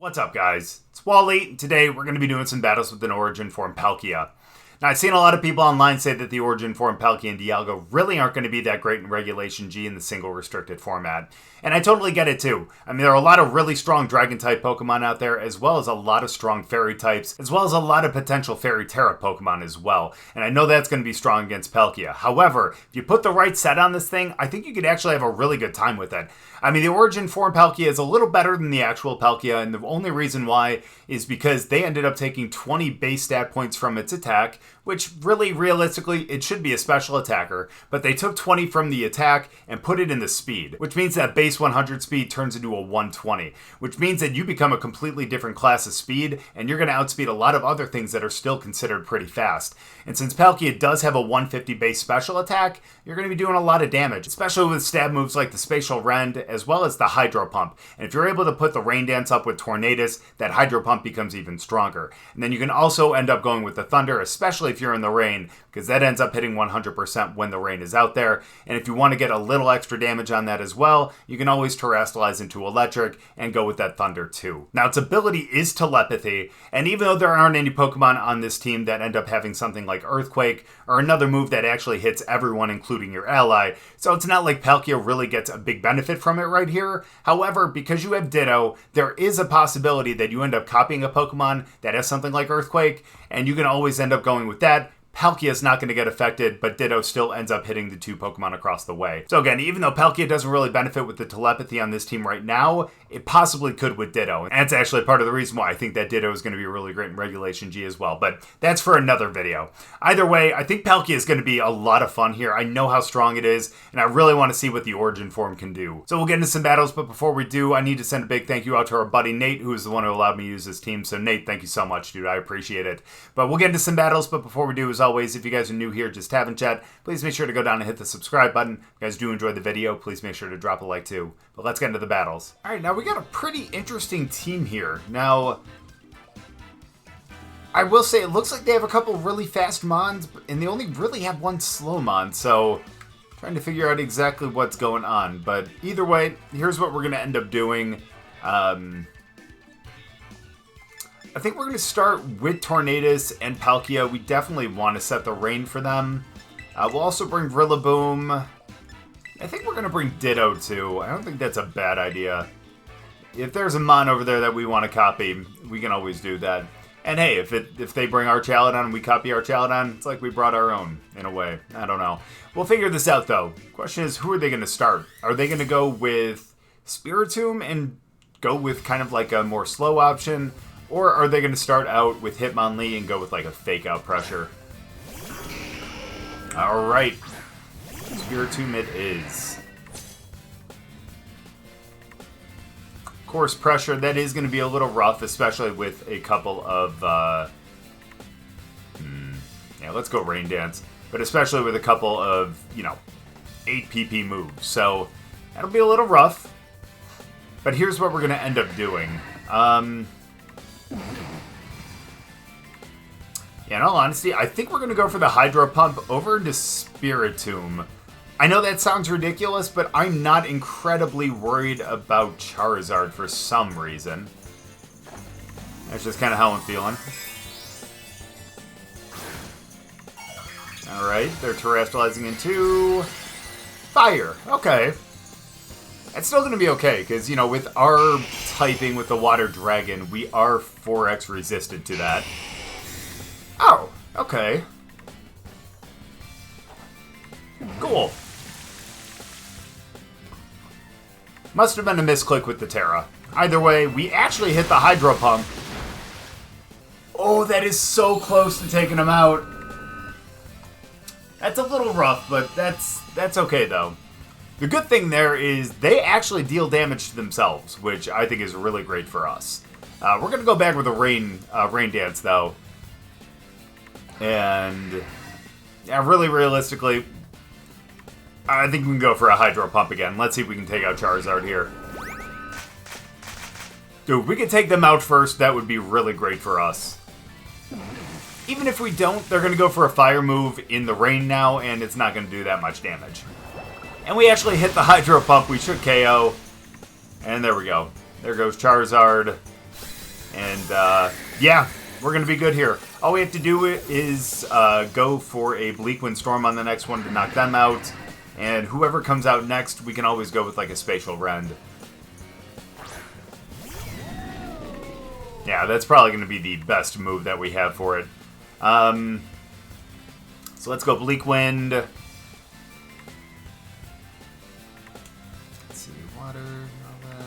What's up, guys? It's Wally. Today we're going to be doing some battles with an Origin Form Palkia. Now, I've seen a lot of people online say that the Origin Form Palkia and Dialga really aren't going to be that great in Regulation G in the single restricted format. And I totally get it too. I mean, there are a lot of really strong Dragon-type Pokemon out there, as well as a lot of strong Fairy types, as well as a lot of potential Fairy Terra Pokemon as well. And I know that's going to be strong against Palkia. However, if you put the right set on this thing, I think you could actually have a really good time with it. I mean, the Origin Form Palkia is a little better than the actual Palkia, and the only reason why is because they ended up taking 20 base stat points from its attack, which really, realistically, it should be a special attacker, but they took 20 from the attack and put it in the speed, which means that base 100 speed turns into a 120, which means that you become a completely different class of speed, and you're going to outspeed a lot of other things that are still considered pretty fast. And since Palkia does have a 150 base special attack, you're going to be doing a lot of damage, especially with stab moves like the Spacial Rend, as well as the Hydro Pump. And if you're able to put the Rain Dance up with Tornadus, that Hydro Pump becomes even stronger. And then you can also end up going with the Thunder, especially if you're in the rain, because that ends up hitting 100% when the rain is out there. And if you want to get a little extra damage on that as well, you can always Terastallize into Electric and go with that Thunder too. Now, its ability is Telepathy, and even though there aren't any Pokemon on this team that end up having something like Earthquake, or another move that actually hits everyone, including your ally, so it's not like Palkia really gets a big benefit from it right here. However, because you have Ditto, there is a possibility that you end up copying a Pokemon that has something like Earthquake, and you can always end up going with that. Palkia is not going to get affected, but Ditto still ends up hitting the two Pokemon across the way. So again, even though Palkia doesn't really benefit with the telepathy on this team right now, it possibly could with Ditto. And that's actually part of the reason why I think that Ditto is going to be really great in Regulation G as well. But that's for another video. Either way, I think Palkia is going to be a lot of fun here. I know how strong it is, and I really want to see what the Origin Form can do. So we'll get into some battles, but before we do, I need to send a big thank you out to our buddy Nate, who is the one who allowed me to use this team. So Nate, thank you so much, dude. I appreciate it. But we'll get into some battles, but before we do, as always, if you guys are new here, just tapping chat, please make sure to go down and hit the subscribe button. If you guys do enjoy the video, please make sure to drop a like too. But let's get into the battles. All right, now we got a pretty interesting team here. Now, I will say it looks like they have a couple really fast Mons, and they only really have one slow Mon, so trying to figure out exactly what's going on. But either way, here's what we're going to end up doing. I think we're going to start with Tornadus and Palkia. We definitely want to set the rain for them. We'll also bring Rillaboom. I think we're going to bring Ditto too. I don't think that's a bad idea. If there's a Mon over there that we want to copy, we can always do that. And hey, if they bring Archaludon and we copy Archaludon, it's like we brought our own, in a way. I don't know. We'll figure this out though. Question is, who are they going to start? Are they going to go with Spiritomb and go with kind of like a more slow option? Or are they going to start out with Hitmonlee and go with like a fake out pressure? Alright. Spiritomb it is. Of course, pressure, that is going to be a little rough, especially with a couple of... yeah, let's go Rain Dance. But especially with a couple of, 8 PP moves. So, that'll be a little rough. But here's what we're going to end up doing. Yeah, in all honesty, I think we're going to go for the Hydro Pump over into Spiritomb. I know that sounds ridiculous, but I'm not incredibly worried about Charizard for some reason. That's just kind of how I'm feeling. Alright, they're Terastallizing into Fire. Okay. It's still going to be okay, because, with our typing with the Water Dragon, we are 4x resistant to that. Oh, okay. Cool. Must have been a misclick with the Terra. Either way, we actually hit the Hydro Pump. Oh, that is so close to taking him out. That's a little rough, but that's okay, though. The good thing there is they actually deal damage to themselves, which I think is really great for us. We're going to go back with a Rain Dance, though. And, yeah, really realistically, I think we can go for a Hydro Pump again. Let's see if we can take out Charizard here. Dude, if we could take them out first, that would be really great for us. Even if we don't, they're going to go for a Fire move in the rain now, and it's not going to do that much damage. And we actually hit the Hydro Pump. We should KO. And there we go. There goes Charizard. And, yeah, we're going to be good here. All we have to do is go for a Bleak Wind Storm on the next one to knock them out. And whoever comes out next, we can always go with, like, a Spacial Rend. Yeah, that's probably going to be the best move that we have for it. So let's go Bleak Wind. Let's see, water, all that.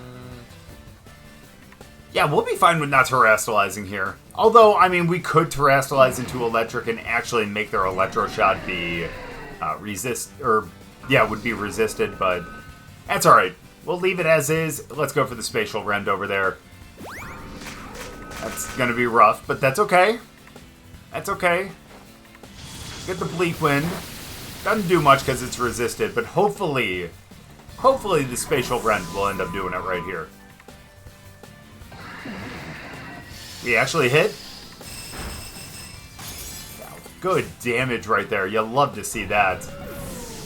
Yeah, we'll be fine with not terastallizing here. Although, I mean, we could terastallize into electric and actually make their electro shot be would be resisted, but that's alright. We'll leave it as is. Let's go for the Spacial Rend over there. That's gonna be rough, but that's okay. That's okay. Get the Bleak Wind. Doesn't do much because it's resisted, but hopefully the Spacial Rend will end up doing it right here. We actually hit. Good damage right there. You'll love to see that.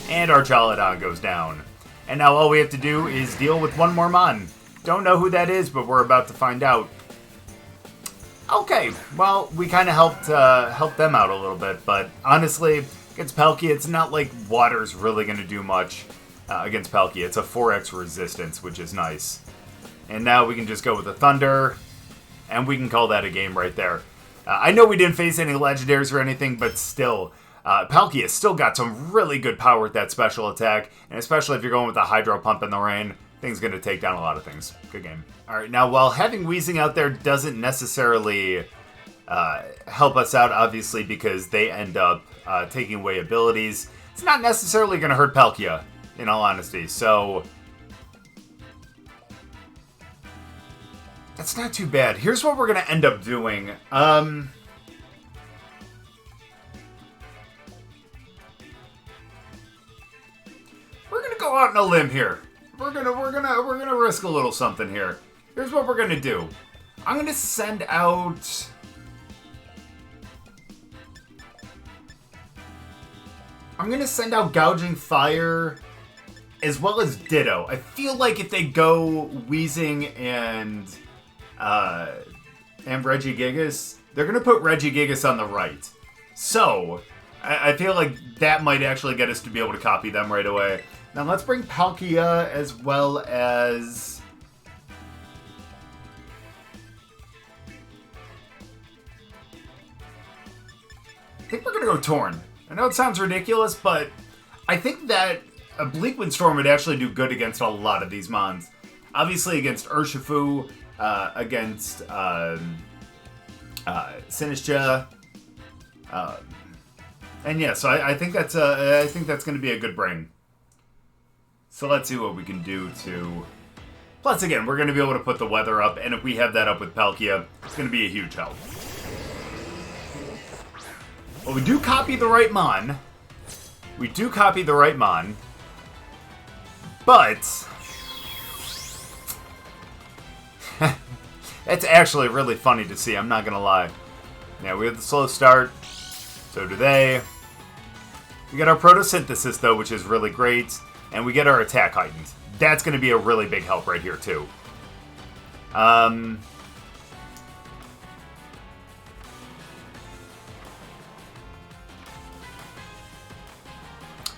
And Archaludon goes down. And now all we have to do is deal with one more Mon. Don't know who that is, but we're about to find out. Okay, well, we kind of helped them out a little bit, but honestly, against Palkia, it's not like water's really going to do much against Palkia. It's a 4x resistance, which is nice. And now we can just go with the Thunder, and we can call that a game right there. I know we didn't face any legendaries or anything, but still, Palkia still got some really good power with that special attack, and especially if you're going with a Hydro Pump in the rain, thing's going to take down a lot of things. Good game. Alright, now while having Weezing out there doesn't necessarily help us out, obviously, because they end up taking away abilities, it's not necessarily going to hurt Palkia, in all honesty, so that's not too bad. Here's what we're going to end up doing. We're going to go out on a limb here. We're gonna risk a little something here. Here's what we're gonna do. I'm gonna send out Gouging Fire as well as Ditto. I feel like if they go Weezing and Regigigas, they're gonna put Regigigas on the right. So I feel like that might actually get us to be able to copy them right away. Now let's bring Palkia as well as I think we're going to go Torn. I know it sounds ridiculous, but I think that a Bleak Wind Storm would actually do good against a lot of these mons. Obviously against Urshifu, against Sinistcha, and yeah, so I think that's going to be a good bring. So let's see what we can do to... Plus, again, we're going to be able to put the weather up, and if we have that up with Palkia, it's going to be a huge help. Well, we do copy the right Mon. But... it's actually really funny to see, I'm not going to lie. Yeah, we have the slow start. So do they. We got our Photosynthesis, though, which is really great. And we get our attack heightened. That's going to be a really big help right here, too.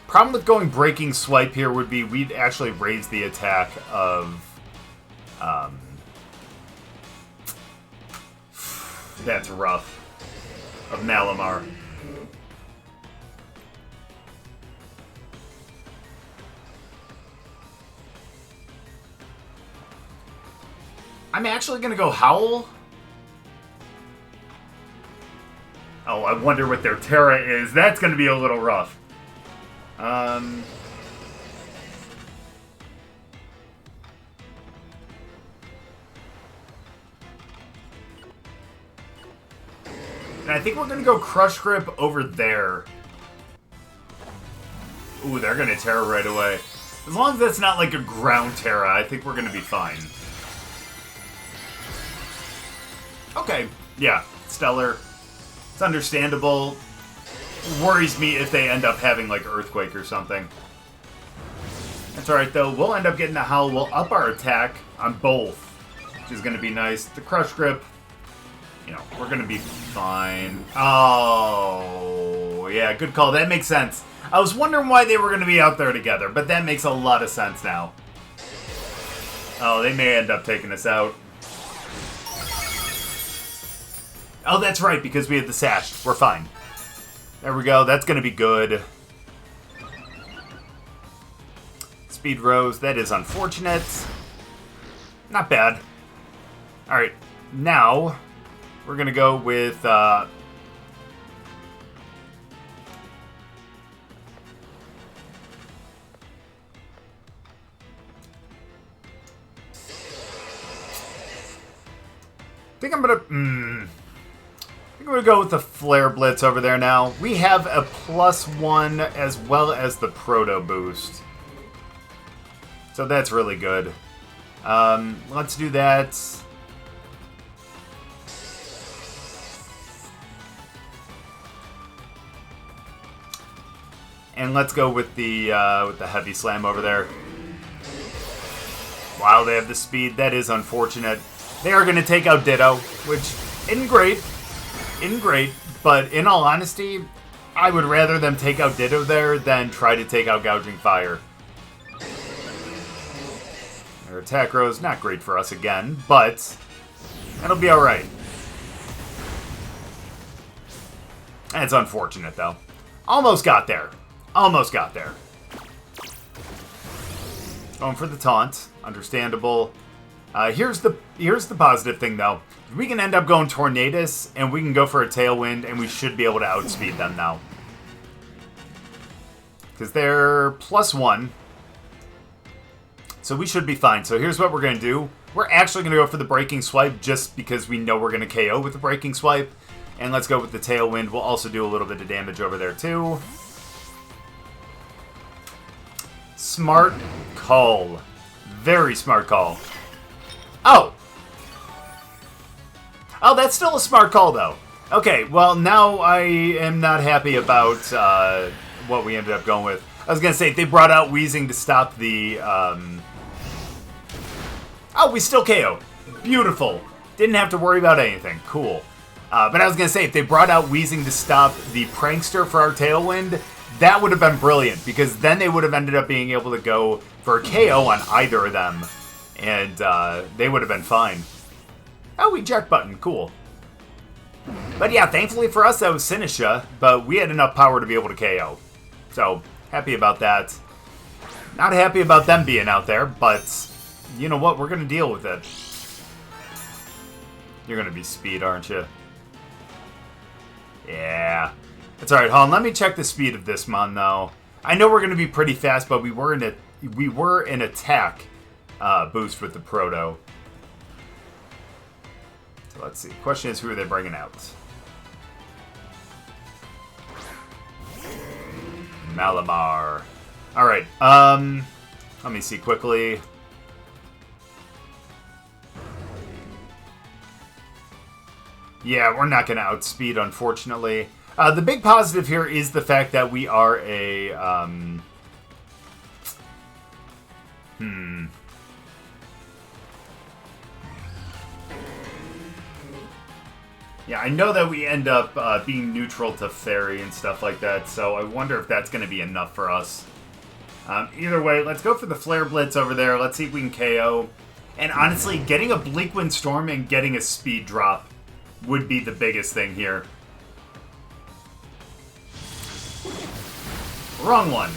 Problem with going Breaking Swipe here would be we'd actually raise the attack of... that's rough. Of Malamar. I'm actually going to go Howl. Oh, I wonder what their Terra is. That's going to be a little rough. And I think we're going to go Crush Grip over there. Ooh, they're going to Terra right away. As long as that's not like a ground Terra, I think we're going to be fine. Okay, yeah, Stellar. It's understandable. Worries me if they end up having, like, Earthquake or something. That's alright, though. We'll end up getting the Howl. We'll up our attack on both, which is going to be nice. The Crush Grip, you know, we're going to be fine. Oh, yeah, good call. That makes sense. I was wondering why they were going to be out there together, but that makes a lot of sense now. Oh, they may end up taking us out. Oh, that's right, because we have the sash. We're fine. There we go. That's going to be good. Speed Rose. That is unfortunate. Not bad. Alright. Now, we're going to go with... I think I'm going to go with the Flare Blitz over there now. We have a +1 as well as the Proto Boost. So that's really good. Let's do that. And let's go with the Heavy Slam over there. Wow, they have the speed. That is unfortunate. They are going to take out Ditto, which isn't great. But in all honesty, I would rather them take out Ditto there than try to take out Gouging Fire. Their attack row is not great for us again, but it'll be alright. It's unfortunate, though. Almost got there. Almost got there. Going for the taunt. Understandable. Here's the positive thing, though. We can end up going Tornadus, and we can go for a Tailwind, and we should be able to outspeed them now. Because they're +1. So we should be fine. So here's what we're going to do. We're actually going to go for the Breaking Swipe, just because we know we're going to KO with the Breaking Swipe. And let's go with the Tailwind. We'll also do a little bit of damage over there, too. Smart call. Very smart call. Oh! Oh, that's still a smart call, though. Okay, well, now I am not happy about what we ended up going with. I was going to say, they brought out Wheezing to stop the... Oh, we still KO. Beautiful. Didn't have to worry about anything. Cool. But I was going to say, if they brought out Wheezing to stop the Prankster for our Tailwind, that would have been brilliant, because then they would have ended up being able to go for a KO on either of them, and they would have been fine. Oh, eject button. Cool. But yeah, thankfully for us, that was Sinisha, but we had enough power to be able to KO. So, happy about that. Not happy about them being out there, but you know what? We're going to deal with it. You're going to be speed, aren't you? Yeah. That's alright, hold on. Let me check the speed of this mon, though. I know we're going to be pretty fast, but we were in attack boost with the Proto. So let's see. Question is, who are they bringing out? Malamar. Alright, let me see quickly. Yeah, we're not going to outspeed, unfortunately. The big positive here is the fact that we are a, Yeah, I know that we end up being neutral to Fairy and stuff like that, so I wonder if that's going to be enough for us. Either way, let's go for the Flare Blitz over there. Let's see if we can KO. And honestly, getting a Bleak Wind Storm and getting a speed drop would be the biggest thing here. Wrong one.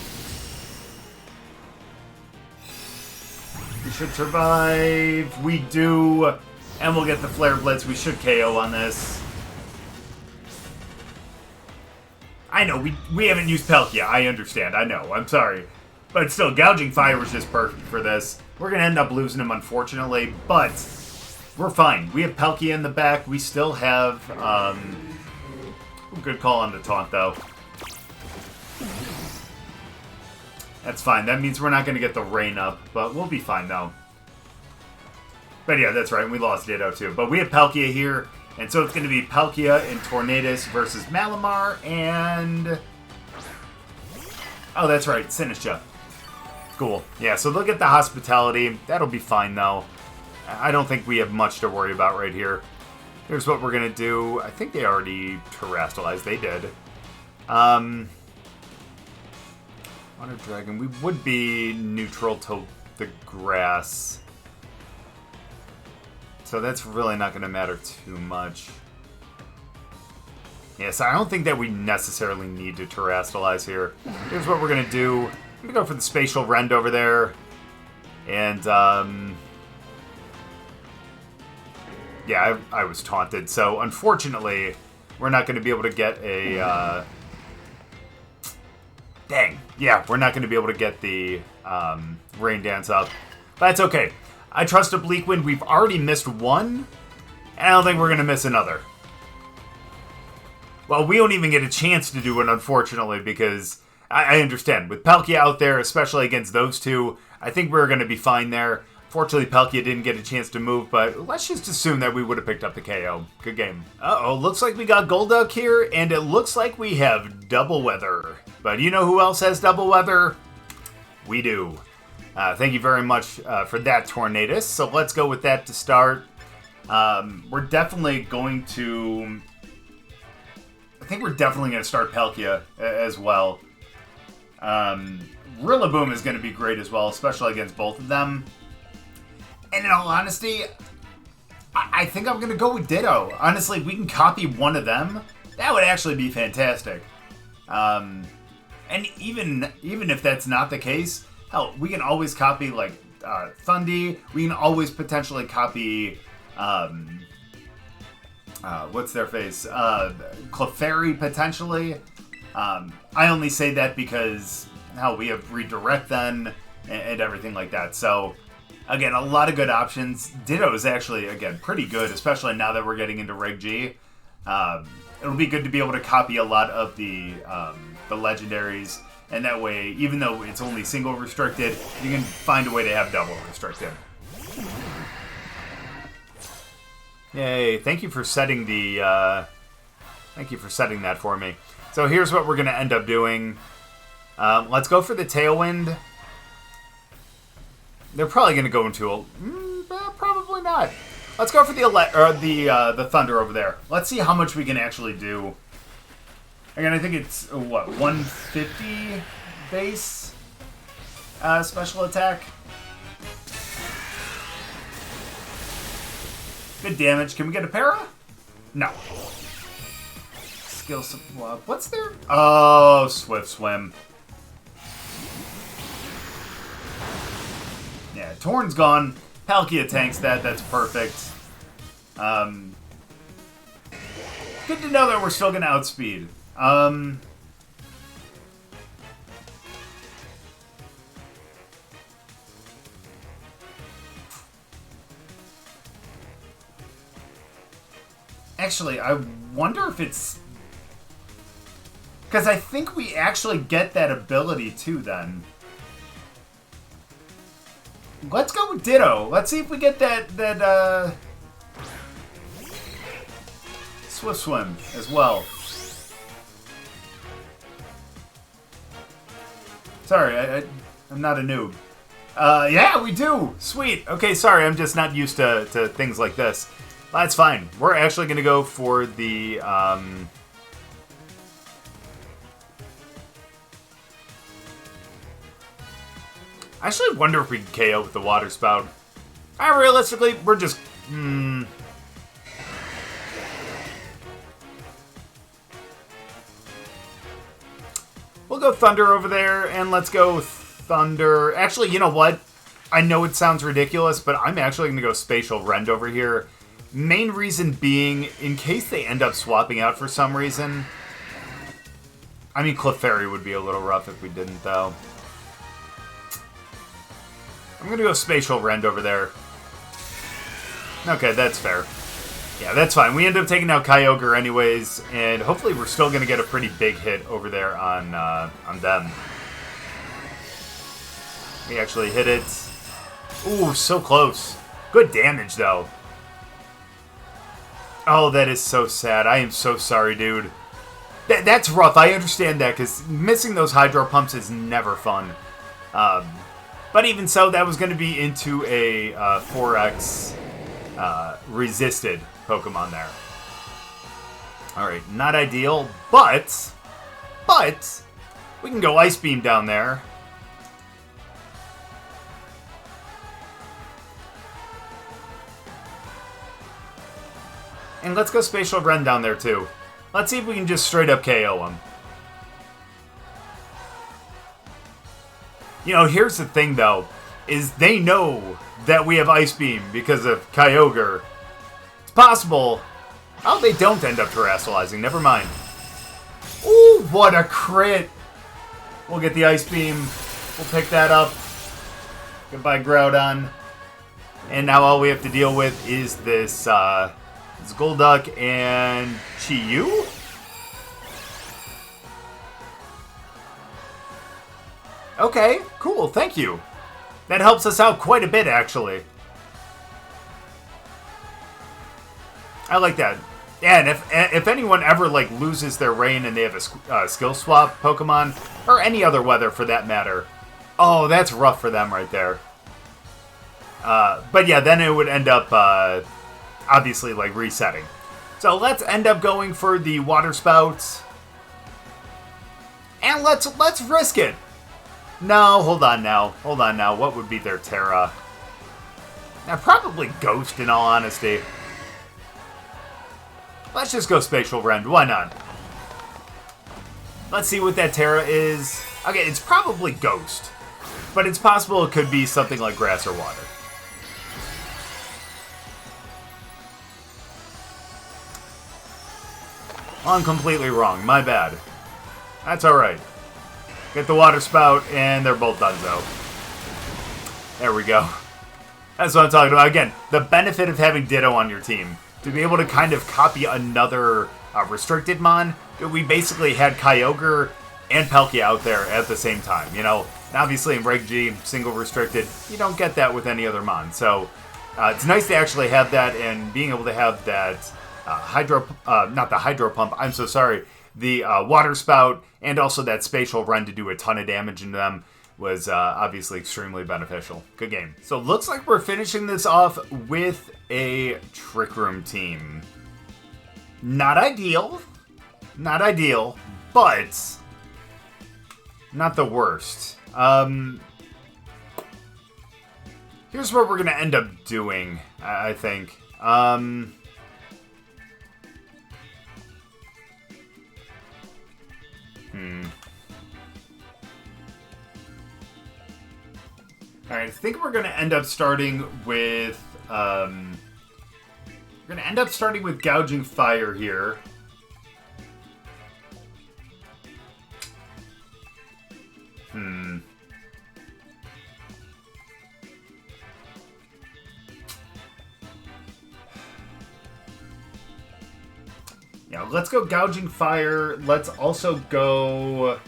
We should survive. We do. And we'll get the Flare Blitz. We should KO on this. I know, we haven't used Palkia. I understand. I know. I'm sorry. But still, Gouging Fire was just perfect for this. We're going to end up losing him, unfortunately. But we're fine. We have Palkia in the back. We still have... good call on the taunt, though. That's fine. That means we're not going to get the rain up. But we'll be fine, though. But yeah, that's right. We lost Ditto, too. But we have Palkia here. And so it's going to be Palkia and Tornadus versus Malamar and... Oh, that's right. Sinisha. Cool. Yeah, so they'll get the Hospitality. That'll be fine, though. I don't think we have much to worry about right here. Here's what we're going to do. I think they already terrestrialized. They did. Water Dragon. We would be neutral to the grass. So that's really not going to matter too much. Yes, I don't think that we necessarily need to terrestrialize here. Here's what we're going to do. I'm going to go for the Spacial Rend over there. And, yeah, I was taunted. So, unfortunately, we're not going to be able to get a, dang. Yeah, we're not going to be able to get the, Rain Dance up. But that's okay. I trust Oblique Wind. We've already missed one. And I don't think we're going to miss another. Well, we don't even get a chance to do it, unfortunately, because I understand. With Palkia out there, especially against those two, I think we're going to be fine there. Fortunately, Palkia didn't get a chance to move, but let's just assume that we would have picked up the KO. Good game. Uh-oh, looks like we got Golduck here, and it looks like we have Double Weather. But you know who else has Double Weather? We do. Thank you very much for that, Tornadus. So let's go with that to start. We're definitely going to... I think we're definitely going to start Palkia as well. Rillaboom is going to be great as well, especially against both of them. And in all honesty, I think I'm going to go with Ditto. Honestly, if we can copy one of them, that would actually be fantastic. And even if that's not the case, hell, we can always copy, like, Thundy. We can always potentially copy, what's their face? Clefairy, potentially. I only say that because, hell, we have Redirect then, and everything like that. So, again, a lot of good options. Ditto is actually, again, pretty good, especially now that we're getting into Reg G. It'll be good to be able to copy a lot of the legendaries, and that way, even though it's only single restricted, you can find a way to have double restricted. Yay! Thank you for setting the. Thank you for setting that for me. So here's what we're gonna end up doing. Let's go for the Tailwind. They're probably gonna go into a. Probably not. Let's go for the Thunder over there. Let's see how much we can actually do. Again, I think it's what 150 base special attack. Good damage. Can we get a para? No. Skill swap. What's there? Oh, Swift Swim. Yeah, Torn's gone. Palkia tanks that. That's perfect. Good to know that we're still going to outspeed. Actually, I wonder if it's... Because I think we actually get that ability too, then. Let's go with Ditto. Let's see if we get that Swift Swim as well. Sorry, I'm not a noob. Yeah, we do! Sweet! Okay, sorry, I'm just not used to things like this. That's fine. We're actually going to go for the... I actually wonder if we can KO with the Water Spout. Realistically, we're just... We'll go Thunder over there, and let's go Thunder... Actually, you know what? I know it sounds ridiculous, but I'm actually going to go Spacial Rend over here. Main reason being, in case they end up swapping out for some reason... I mean, Clefairy would be a little rough if we didn't, though. I'm going to go Spacial Rend over there. Okay, that's fair. Yeah, that's fine. We end up taking out Kyogre anyways, and hopefully we're still going to get a pretty big hit over there on them. We actually hit it. Ooh, so close. Good damage, though. Oh, that is so sad. I am so sorry, dude. That's rough. I understand that, because missing those Hydro Pumps is never fun. But even so, that was going to be into a 4x resisted Pokemon there. Alright, not ideal, but we can go Ice Beam down there. And let's go Spacial Rend down there too. Let's see if we can just straight up KO him. You know, here's the thing though, is they know that we have Ice Beam because of Kyogre. It's possible. Oh, they don't end up terrestrializing. Never mind. Ooh, what a crit. We'll get the Ice Beam. We'll pick that up. Goodbye, Groudon. And now all we have to deal with is this, Golduck and Chi-Yu? Okay, cool, thank you. That helps us out quite a bit, actually. I like that. And if anyone ever, like, loses their Rain and they have a skill swap Pokemon, or any other weather for that matter, oh, that's rough for them right there. But yeah, then it would end up, obviously, like, resetting. So let's end up going for the Water Spout. And let's risk it. No, hold on now. Hold on now. What would be their Terra? Now, probably Ghost, in all honesty. Let's just go Spacial Rend. Why not? Let's see what that Terra is. Okay, it's probably Ghost. But it's possible it could be something like Grass or Water. I'm completely wrong. My bad. That's alright. Get the Water Spout, and they're both done, though. There we go. That's what I'm talking about. Again, the benefit of having Ditto on your team. To be able to kind of copy another restricted mon. We basically had Kyogre and Palkia out there at the same time, you know. And obviously in Reg G, single restricted, you don't get that with any other mon. So it's nice to actually have that, and being able to have that not the Hydro Pump, I'm so sorry, the Water Spout, and also that Spacial Rend to do a ton of damage into them was obviously extremely beneficial. Good game. So looks like we're finishing this off with a Trick Room team. Not ideal. Not ideal, but not the worst. Here's what we're going to end up doing, I think. Alright, I think we're going to end up starting with, Gouging Fire here. Yeah, let's go Gouging Fire. Let's also go...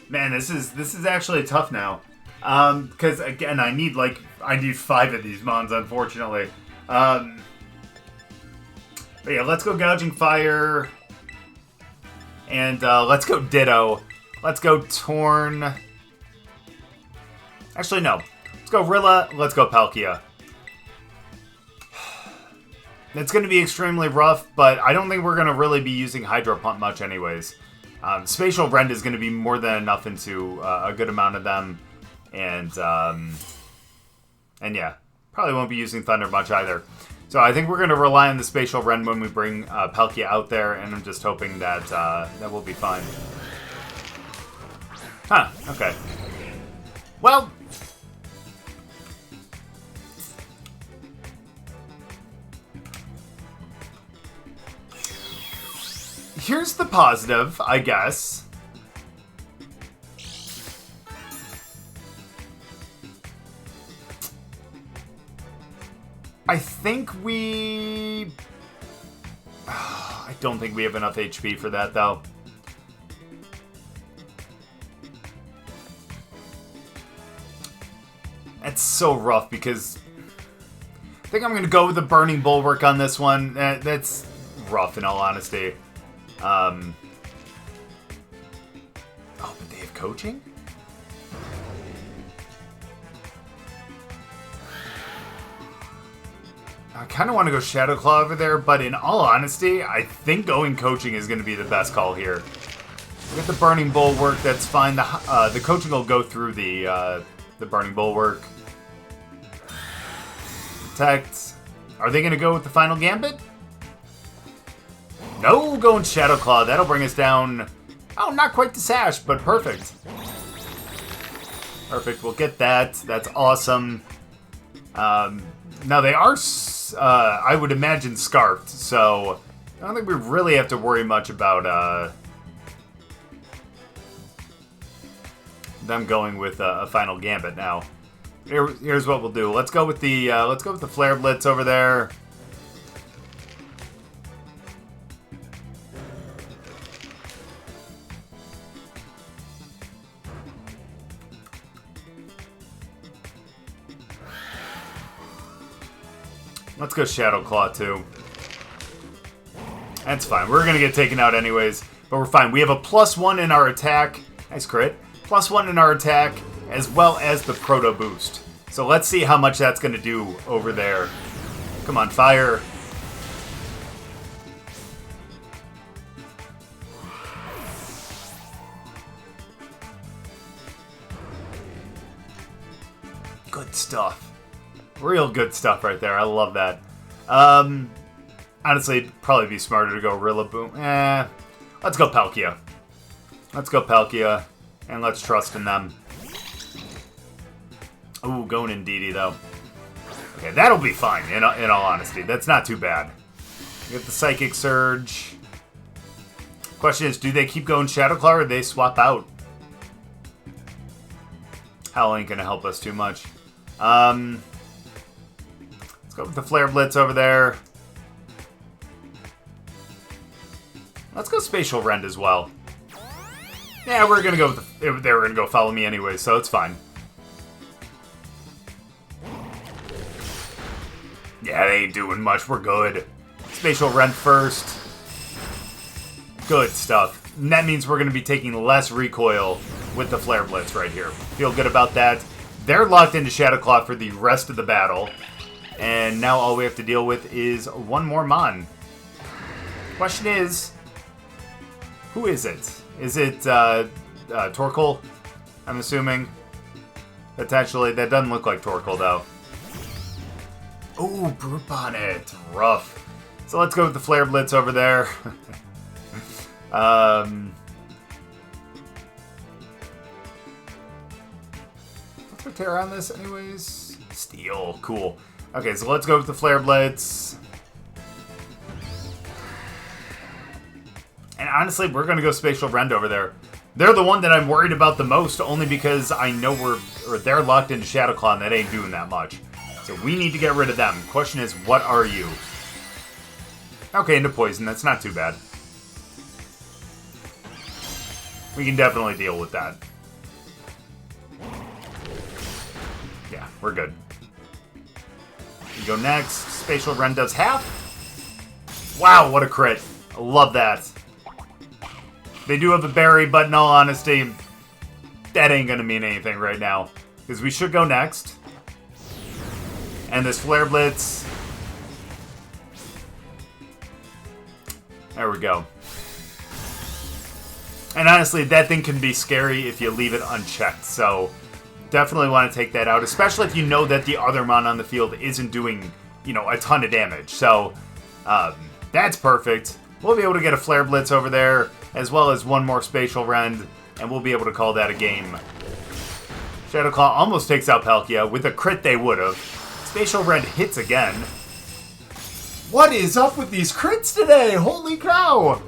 Man, this is actually tough now. Because again, I need 5 of these mons, unfortunately. But yeah, let's go Gouging Fire. And let's go Ditto. Let's go Torn. Actually, no. Let's go Rilla. Let's go Palkia. It's going to be extremely rough, but I don't think we're going to really be using Hydro Pump much anyways. Spacial Rend is going to be more than enough into a good amount of them. And yeah, probably won't be using Thunder much either. So I think we're going to rely on the Spacial Rend when we bring Palkia out there, and I'm just hoping that that will be fine. Huh, okay. Well... Here's the positive, I guess. I think we... I don't think we have enough HP for that, though. That's so rough, because... I think I'm going to go with the Burning Bulwark on this one. That's rough, in all honesty. Oh, but they have coaching? I kind of want to go Shadow Claw over there, but in all honesty, I think going Coaching is going to be the best call here. We get the Burning Bulwark, that's fine. The Coaching will go through the Burning Bulwark. Protect. Are they going to go with the final Gambit? No, going Shadow Claw. That'll bring us down. Oh, not quite to Sash, but perfect. Perfect, we'll get that. That's awesome. Now they are, I would imagine, Scarfed, so I don't think we really have to worry much about them going with a final Gambit now. Here's what we'll do. Let's go with the Flare Blitz over there. Let's go Shadow Claw, too. That's fine. We're going to get taken out anyways, but we're fine. We have a +1 in our attack. Nice crit. +1 in our attack, as well as the Proto Boost. So let's see how much that's going to do over there. Come on, fire. Good stuff. Real good stuff right there. I love that. Honestly, it'd probably be smarter to go Rillaboom. Let's go Palkia. Let's go Palkia, and let's trust in them. Ooh, going in DD, though. Okay, that'll be fine, in all honesty. That's not too bad. We get the Psychic Surge. Question is, do they keep going Shadow Claw, or do they swap out? Howl ain't gonna help us too much. Let's go with the Flare Blitz over there. Let's go Spacial Rend as well. Yeah, we're gonna go with they were gonna go Follow Me anyway, so it's fine. Yeah, they ain't doing much. We're good. Spacial Rend first. Good stuff. And that means we're gonna be taking less recoil with the Flare Blitz right here. Feel good about that. They're locked into Shadow Claw for the rest of the battle. And now all we have to deal with is one more Mon. Question is, who is it? Is it Torkoal? I'm assuming. Potentially. That doesn't look like Torkoal, though. Ooh, Brute Bonnet. Rough. So let's go with the Flare Blitz over there. What's our Terra on this, anyways? Steel. Cool. Okay, so let's go with the Flare Blitz. And honestly, we're going to go Spacial Rend over there. They're the one that I'm worried about the most, only because I know they're locked into Shadow Claw and that ain't doing that much. So we need to get rid of them. Question is, what are you? Okay, into Poison. That's not too bad. We can definitely deal with that. Yeah, we're good. We go next. Spacial Rend does half. Wow, what a crit. I love that. They do have a berry, but in all honesty, that ain't gonna mean anything right now. Because we should go next. And this Flare Blitz. There we go. And honestly, that thing can be scary if you leave it unchecked. So definitely want to take that out, especially if you know that the other Mon on the field isn't doing, you know, a ton of damage. So that's perfect. We'll be able to get a Flare Blitz over there, as well as one more Spacial Rend, and we'll be able to call that a game. Shadow Claw almost takes out Palkia. With a crit, they would have. Spacial Rend hits again. What is up with these crits today? Holy cow!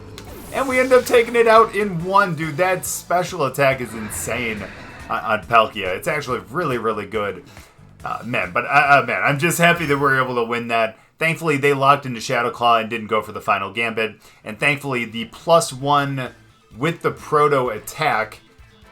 And we end up taking it out in one. Dude, that special attack is insane on Palkia. It's actually really, really good. Man, I'm just happy that we're able to win that. Thankfully, they locked into Shadow Claw and didn't go for the final Gambit. And thankfully, the +1 with the Proto attack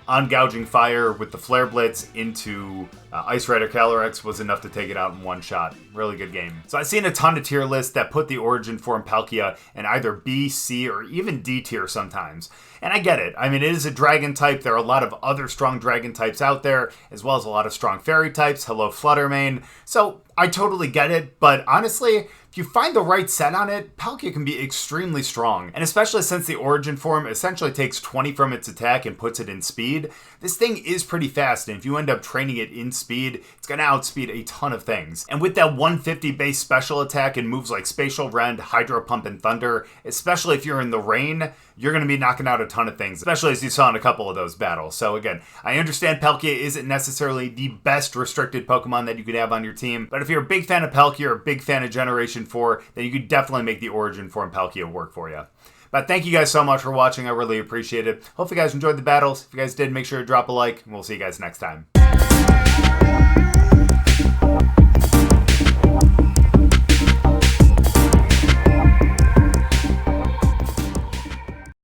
on Gouging Fire with the Flare Blitz into Ice Rider Calyrex was enough to take it out in one shot. Really good game. So I've seen a ton of tier lists that put the Origin Form Palkia in either B, C, or even D tier sometimes. And I get it. I mean, it is a dragon type. There are a lot of other strong dragon types out there, as well as a lot of strong fairy types. Hello, Fluttermane. So I totally get it, but honestly, if you find the right set on it, Palkia can be extremely strong. And especially since the Origin Form essentially takes 20 from its attack and puts it in speed, this thing is pretty fast, and if you end up training it in speed, it's going to outspeed a ton of things. And with that 150 base special attack and moves like Spacial Rend, Hydro Pump, and Thunder, especially if you're in the rain, you're going to be knocking out a ton of things, especially as you saw in a couple of those battles. So again, I understand Palkia isn't necessarily the best restricted Pokemon that you could have on your team, but if you're a big fan of Palkia or a big fan of Generation 4, then you could definitely make the Origin Form Palkia work for you. But thank you guys so much for watching. I really appreciate it. Hope you guys enjoyed the battles. If you guys did, make sure to drop a like, and we'll see you guys next time.